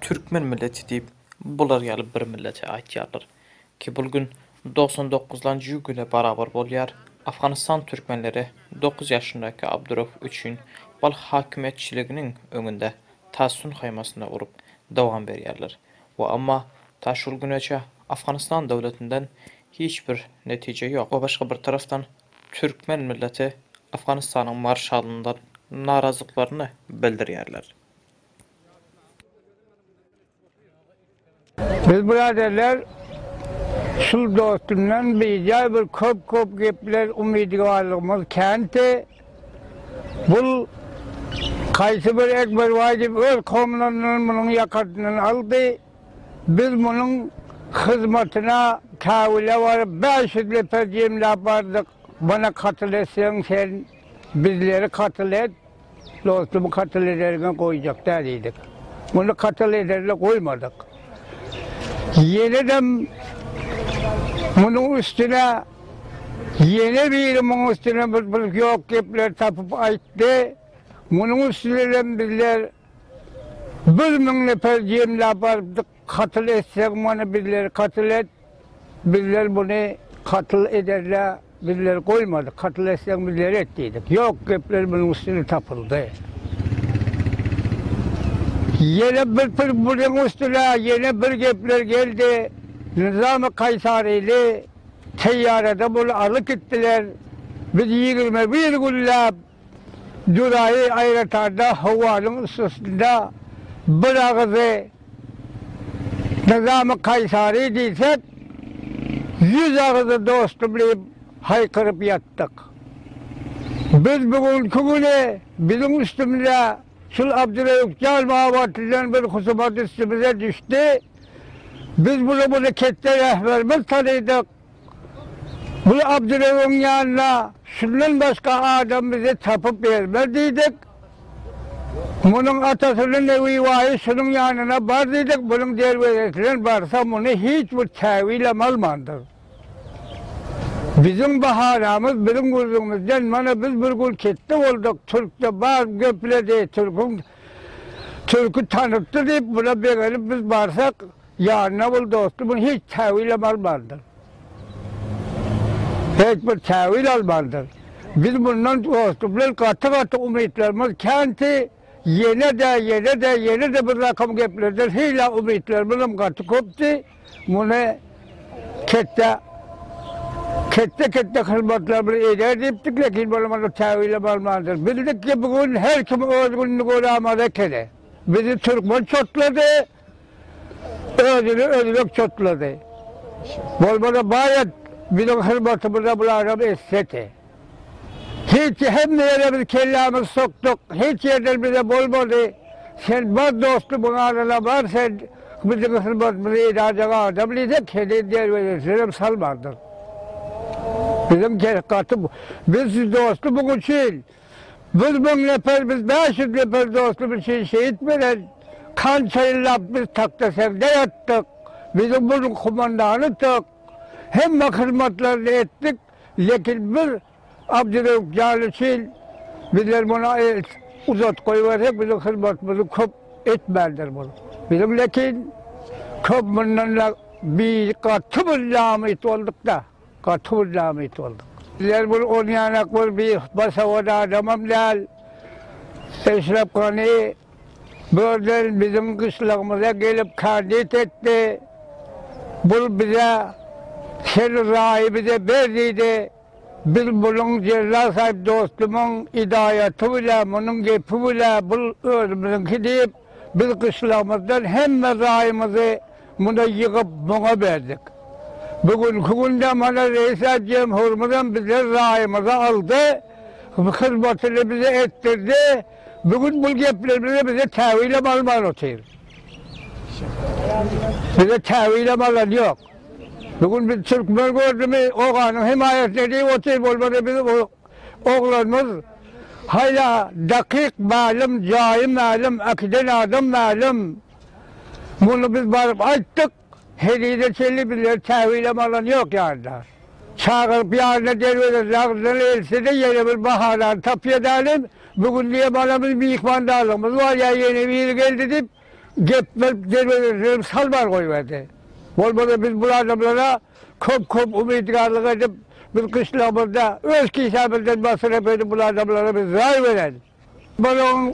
Türkmen milleti diýip bular ýaly bir millete aýtýarlar ki bulgün 99-njy güne barabar bolýar. Afganistan türkmenleri 9 ýaşyndaky Abdurauf üçin bal hakimiýetçiliginiň öňünde tasun haýmasyna urup dowam berýärler. Wa amma ta şol güneçe Afganistan döwletinden hiç bir netije ýok. O başga bir taraftan Türkmen milleti Afganistanyň marşalyndan narazylyklaryny bildirýärler. Biz biraderler şul dostumdan bir köp gepler umidwarlygymyz kenti. Bul kaysi bir ekber wajib öz kowmlarynyň munyň ýakatyny aldy. Biz munyň hyzmatyna käwile baryp 500 nefer jemläp bardyk. Bana katyl etseň sen bizleri katyl et. Dostumy katyl edergen goýjak diýdik. Muny katyl ederle goýmadyk. Yeniden bunun üstüne yeni bir bunun üstüne bir yok gepler tapıp ayttı. Bunun üstüne bizler 1000 nefer jemläp bardyk. Katyl etsek bunu bizler katyl et. Bizler bunu katyl ederler. Bizler koymadık. Katyl etsek bizler et dedik. Yok gepler bunun üstüne tapıldı. Yine bunun üstüne yeni bir gepler geldi. Nizam-ı Kaysari'li teyyarede bunu alık ettiler. Biz 21 güllab durayı ayratarda havanın ısısında bir ağzı Nizam-ı Kaysari deysek 100 ağzı dostumlayıp haykırıp yattık. Biz bugün kugune bizim üstümüze şul Abdurauf Mahabatlı'dan bir husumat üstümüze düştü. Biz bunu kette rehberimiz tanıydık. Bu Abdurauf'un yanına şundan başka adam bize tapıp vermediydik. Bunun atasının evi vahı şunun yanına bar dedik. Bunun derveyesinden varsa bunu hiçbir tevil almandır. Bizim baharamız, bizim gözümüzden bana biz bir gün kette olduk. Türk'te bar göpledi, Türk'ü tanıttı deyip buna beğenip biz varsak yarına bul dostu bunu hiç tevil almandır. Hiçbir tevil almandır. Biz bundan dostumlar katı umutlarımız kenti yine de bir rakam geplerden hila umutlarımızın katı koptu. Bunu kette hizmetlerimizi eder deyiptik, lakin bana tevil almandır. Bildik ki bugün her kim özgünlüğünü göremede kere. Bizi Türkmen çotladı, özlük çotladı. Bolmada bayat bizim hizmetimize bularım esseti. Hiç hem yere bir kellamız soktuk, hiç yerden bize bolmadı. Sen var dostu buna arana var, sen bizim hizmetimizi edecek adam diyecek, kedi diğer verirsin, salmandır. Bizim katı bu. Biz dostu bugün için, biz 1000 nefer, biz 500 nefer dostumuz için şehit veren, kan çayırlap biz takta sevde yattık. Bizim bunun kumandanı tık. Hem hizmetlerini ettik, lakin bir Abdurauf için bizler buna uzat koyuverdik, bizim hizmetimizi köp etmelidir bunu. Bizim lakin köp bundan bir katı bir lamit olduk da. Katıllamit olduk. Bizler bunu oynayanak var bir basavada adamım lal. Eşref Kanı böyle bizim kışlığımıza gelip kandit etti. Bu bize şerrahi bize verdiydi. Biz bunun cerrah sahip dostumun hidayetiyle, bunun gepiyle, bu özümüzün deyip biz kışlığımızdan hem mezahimizi buna yıkıp buna verdik. Bugün bana Reis Cemhurumuzdan bize rayımızı aldı, hizmetini bize ettirdi. Bugün bu geplerimizi bize tevil alman otuyor. Bize tevil alman yok. Bugün biz Türkmen gördüğümüz oğlanın himayetlediği otuyor olmadı bizim oğlanımız. Hala dakik malum, cahil malum, akiden adam malum. Bunu biz varıp açtık. Hediye çelli bilir, tevil alan yok yani. Çağırıp yarına dervede zağızdan else de yeni bir baharan tapya edelim. Bugün diye bana bir ikman dağılımız var ya yeni bir geldi deyip gep verip dervelerim salmar koymadı. Bolmada biz bu adamlara köp umidgarlık edip biz kışlamızda öz kisabından basına böyle bu adamlara biz ray veren. Bunun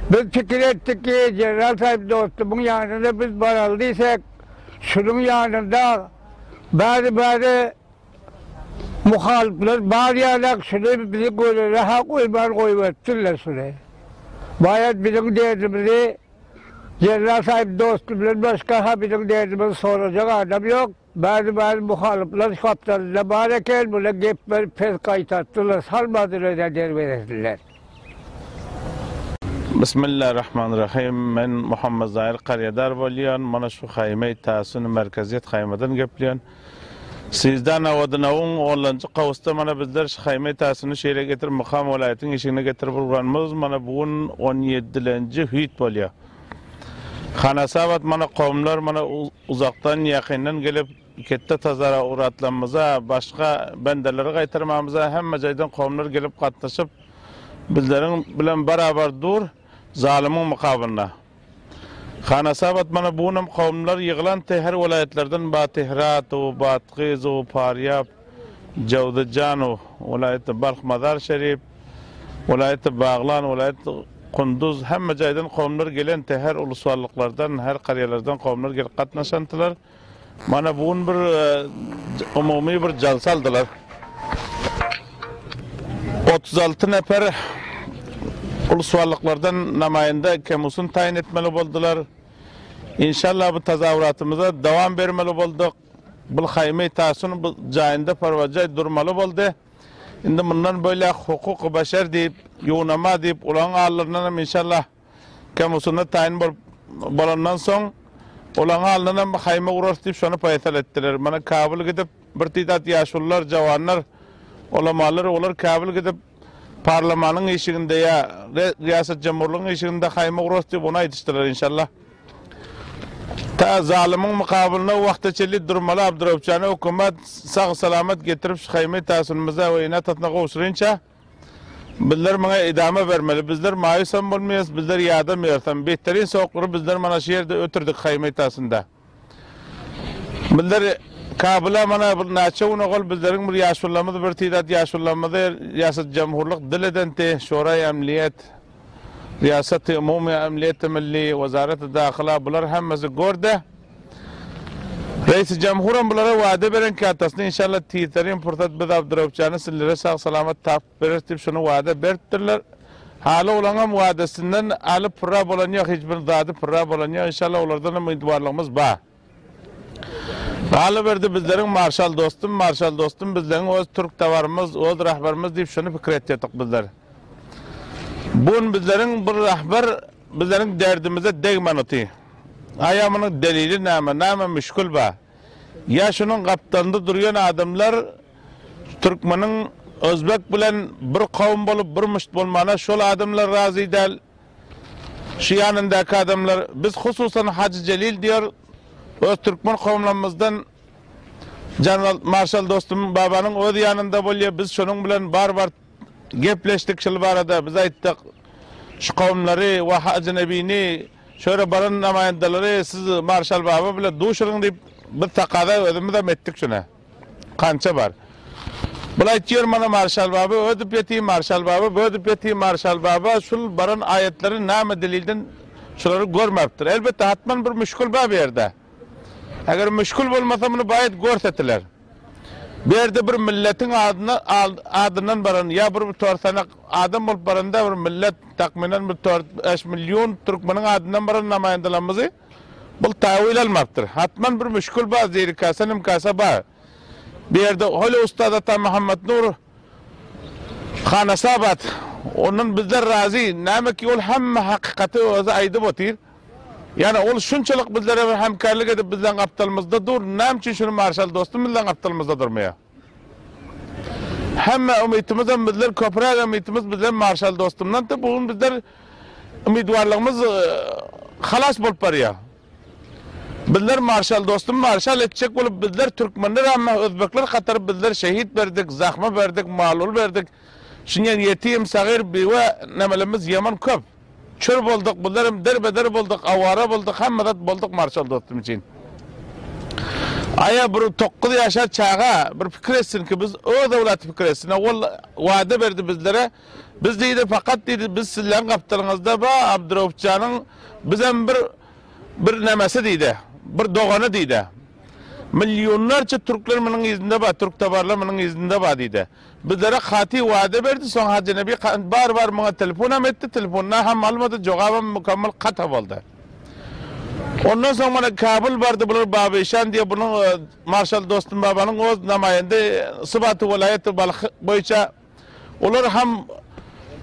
biz fikir ettik ki General Tayyip dostumun yanında biz baraldıysak şunun yanında bari muhalifler bari yanak şunu bizi böyle rahat koyuvertirler şunu. Bayat bizim derdimizi General Tayyip dostumlar başka bizim derdimizi soracak adam yok. Bazı muhalifler kaptanıyla bari gel buna gepleri pes kaytattılar salmadılar da derverirdiler. Bismillahirrahmanirrahim. Men Muhammed Zahir Qaryadar bolýan. Mana şu haýmy Tasun merkeziyet haýmadan geplýän. Sizden awadynawyň 10-njy gowsda mana bizler şu haýmy Tasuny şeýle getirip Mukam welaýatynyň işine getirip urganymyz. Mana bugün 17-nji hüýt bolýar. Hanasabat mana kowmlar mana uzakdan ýakyndan gelip ketde tazara uratlanmaza, başga bendelere gaýtyrmamyza hemme jaýdan kowmlar gelip gatnaşyp bizleriň bilen beraber dur zalimin mukabilına. Hanasabat mana bunam kavimler yığılan her vilayetlerden Batihrat, Batqiz, Paryab, Cavdıcan, vilayeti Balx Mazar Şerif, vilayeti Bağlan, vilayeti Kunduz, hemme jaydan kavimler gelen her uluslarlıklardan, her qaryalardan kavimler gelip qatnaşantılar. Mana bugün bir umumi bir jalsa aldılar. 36 nefer uluslarlıklardan namayende kemusun tayin etmeli boldular. İnşallah bu tazavvuratımıza devam vermeli bolduk. Bu haýmy Tasun bu jaýynda parwajay durmaly boldy. Indi bundan böyle hukuk beşer diýip, ýuwnama diýip ulan allaryndan inşallah kemusuna tayin bolandan soň ulan allaryndan haýmy uras diýip şonu paýtal etdiler. Mana Kabul gidip bir tidat ýaşullar, jawanlar, ulamalar olar Kabul gidip parlamanın işiginde ya riyaset jamhurluğun işiginde haýmy uras diýip onu aýdyşdylar inşallah. Ta zalimin mukabiline wagtçyly durmaly Abdurrahman hökümet sağ salamet getirip şu haýmy Tasunymyza we ina tatna gowşurynça bizler maňa idame bermeli. Bizler maýusam bolmaýas, bizler ýadam ýersen behterin soqlury bizler mana şu ýerde ötürdük haýmy Tasunda. Bizler Kabul'a mana bir naça unagol bizleriň bir ýaşullamyzy bir tidat ýaşullamyzy riyaset jamhurlyk diledente şoray emniyet riyaset-i umumi emniyet milli wazarat-ı daxila bular hemmesi gördi. Reis-i Jamhuran bulara wada beren ki atasını inşallah tiyitlerin purtat biz Abdurrahman'ı sizlere sağ salamet tap verir şunu wada berttirler. Hala olanam wadasından alıp pırra bolan yok, hiçbir zady pırra bolan yok. İnşallah onlardan umidwarlygymyz bar. Hala verdi bizlerin marşal dostum bizlerin öz Türk tavarımız, öz rahbarımız diýip şunu fikir etdik bizler. Bugün bizlerin bir rahbar bizlerin derdimize degmen oti. Ayamının delili näme müşkül ba. Ya şunun kaptanında duruyan adamlar Türkmenin Özbek bilen bir kavim bolup bir müşt bolmana şol adamlar razı del. Şu yanındaki adamlar biz hususan Hacı Celil diyor öz Türkmen kavimlerimizden General Marshal dostum babanın öz yanında bolýar biz şunun bilen bar gepleşdik şol barada biz aýtdyk şu kavimleri we ecnebini şöyle baran namayandaları siz Marshal baba bilen duşuryň diýip bir takada özümizde etdik şuna. Kança bar. Bulay diýer mana Marshal baba ödüp ýeti Marshal baba ödüp ýeti Marshal baba şol baran ayetleri näme delilden şolary görmepdir. Elbette hatman bir müşkül bar berde. Eger müşkül bolmasa bunu bayat görsetdiler. Bir yerde bir milletin adından baran ya bir torsanak adam bolup baranda bir millet takminen bir 5 milyon Türkmenin adından baran namayandalarymyzy bul tawil almapdyr. Hatman bir müşkül bar zerikasa nimkasa bar. Bir yerde Holy Ustad Ata Muhammed Nur Hanasabat onun bizler razı näme ki ol hemme hakikaty özü aýdyp otyr. Yani ol şunçalyk bizlere bir hemkarlyk edip bizden gaptalymyzda dur. Näme şunu Marshal dostum bizden gaptalymyzda durmaýar. Hemme umidimizden bizler köpüräk umidimiz bizler Marshal dostumdan da bugün bizler umidwarlygymyz halas bolup barýar. Bizler Marshal dostum Marshal etjek bolup bizler Türkmenler ama Özbekler katary bizler şehit berdik, zahma berdik, malul berdik. Şundan yetim, sagir, bewa nemelerimiz yaman köp. çör bolduk, bunlarım derbeder bolduk, avara bolduk, hammadat bolduk marşal dostum için. Aya bir 9 yaşar çağa bir fikir etsin ki biz o devlet fikir etsin. O vaade verdi bizlere. Biz deydi fakat deydi biz sizlerin kaptanınızda ba Abdurrahman'ın bizden bir nemesi deydi. Bir doğanı deydi. Milyonlarca Türkler izinde ba, Türk tabarlar izinde ba deydi. Bizlere hati vaade verdi. Son Hacı Nebi bar bana telefon etti. Telefonuna hem almadı. Cevabım mükemmel katı oldu. Ondan sonra bana Kabul vardı bunun Babişan diye bunun Marşal dostum babanın o namayende Sıbatı vilayeti boyunca onlar hem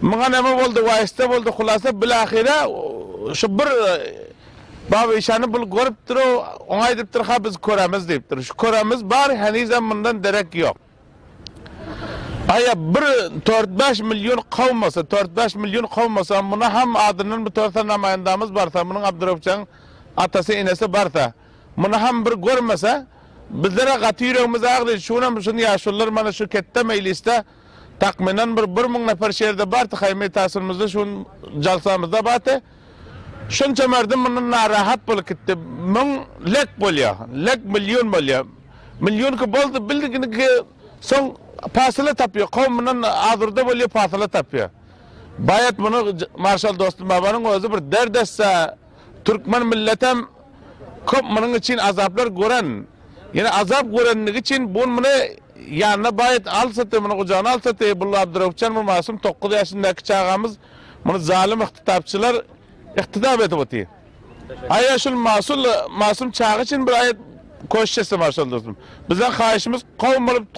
mıganeme oldu, vaiste oldu, kulası bilahire şu bir Babişan'ı bul görüp duru, ona edip duru, ha biz köremiz deyip duru. Şu köremiz bari hani zamandan derek yok. Aya bir 4-5 milyon kavmasa, 4-5 milyon kavmasa buna hem adının bir torta namayendamız varsa, bunun Abdurrahman atası inesi barsa, bunu hem bir görmese, bizlere katı yüreğimiz ağırdı, şunu yaşlılar bana şu kette mecliste, takminen bir min nefer şehirde bardı, haymi tasırımızda, şun jalsamızda batı, şun çömerdim, bunun narahat bolu gitti, min lek bolya, lek milyon bolya, milyon ki boldu, bildik ki son pasılı tapıyor, kavminin ağırda bolya pasılı tapıyor. Bayat bunu Marşal dostum babanın özü bir derdesse, Türkmen milletem bunun için azaplar gören, yani azap görenlik için bunu yanına bayit alsatı, bunu kucağına alsatı, bu Abdurrahman bu masum 9 yaşındaki çağımız, bunu zalim ihtitapçılar ihtidap edip otuyor. Aya şu masum çağı için bir ayet koşuşası Marşal dostum. Bizden kayışımız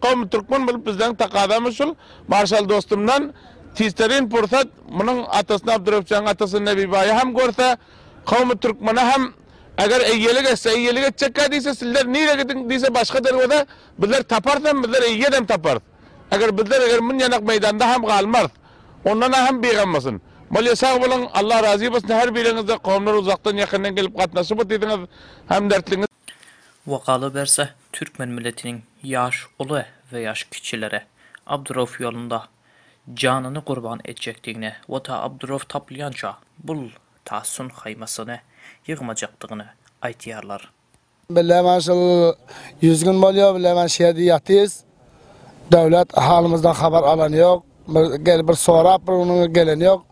kavmi Türkmen bulup bizden takadamız şu Marşal dostumdan tizlerin fırsat, bunun atasını Abdurrahman atasını Nebi Bayi hem görse, kavmi Türkmen'e hem eğer eyyelik etse, eyyelik edecek değilse sizler niye gidin değilse başka dervada bizler taparsan bizler eyyedem tapar. Bizler min yanak meydanda hem kalmaz. Ondan hem beğenmesin. Malya sağ olun, Allah razı olsun her birinizde kavimler uzaktan yakından gelip katnaşıp ettiğiniz hem dertliğiniz. Vakalı verse Türkmen milletinin yaş ulu ve yaş kişilere Abdurrahman yolunda canını kurban edecektiğine ve ta Abdurrahman taplayanca bul Tahsun haymasını yığmacaktığını aytiyarlar. Billahi maşallah 100 gün oluyor, billahi ben şehirde yatıyız. Devlet halimizden haber alan yok. Bir sorap bunun gelen yok.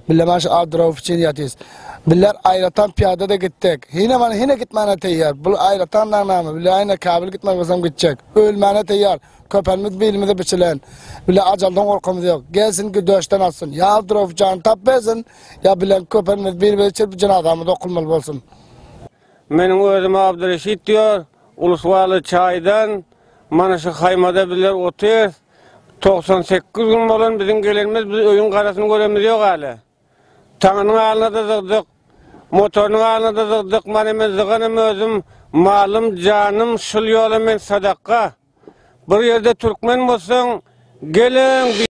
Billahi maşallah Abdurrahman için yatıyız. Billahi ayratan piyade de gittik. Yine gitmene teyyar. Bu ayratan namı. Billahi yine Kabil gitmek olsam gidecek. Ölmene teyyar. Köpenimiz bilimize biçilen. Billahi acaldan korkumuz yok. Gelsin ki döşten alsın. Ya Abdurrahman canı tapbesin. Ya billahi köpenimiz bilimize biçilip cenazamız okulmalı olsun. Benim özüm Abdurreşit diyor. Ulusvalı çaydan. Bana şu haymada bilir otur. 98 gün olan bizim gelenimiz biz oyun karasını göremiz yok hala. Tanının ağına da zıktık. Motorun ağına da zıktık. Benim zıkanım özüm. Malım, canım, şul yola men sadaka. Bir yerde Türkmen olsun. Gelin.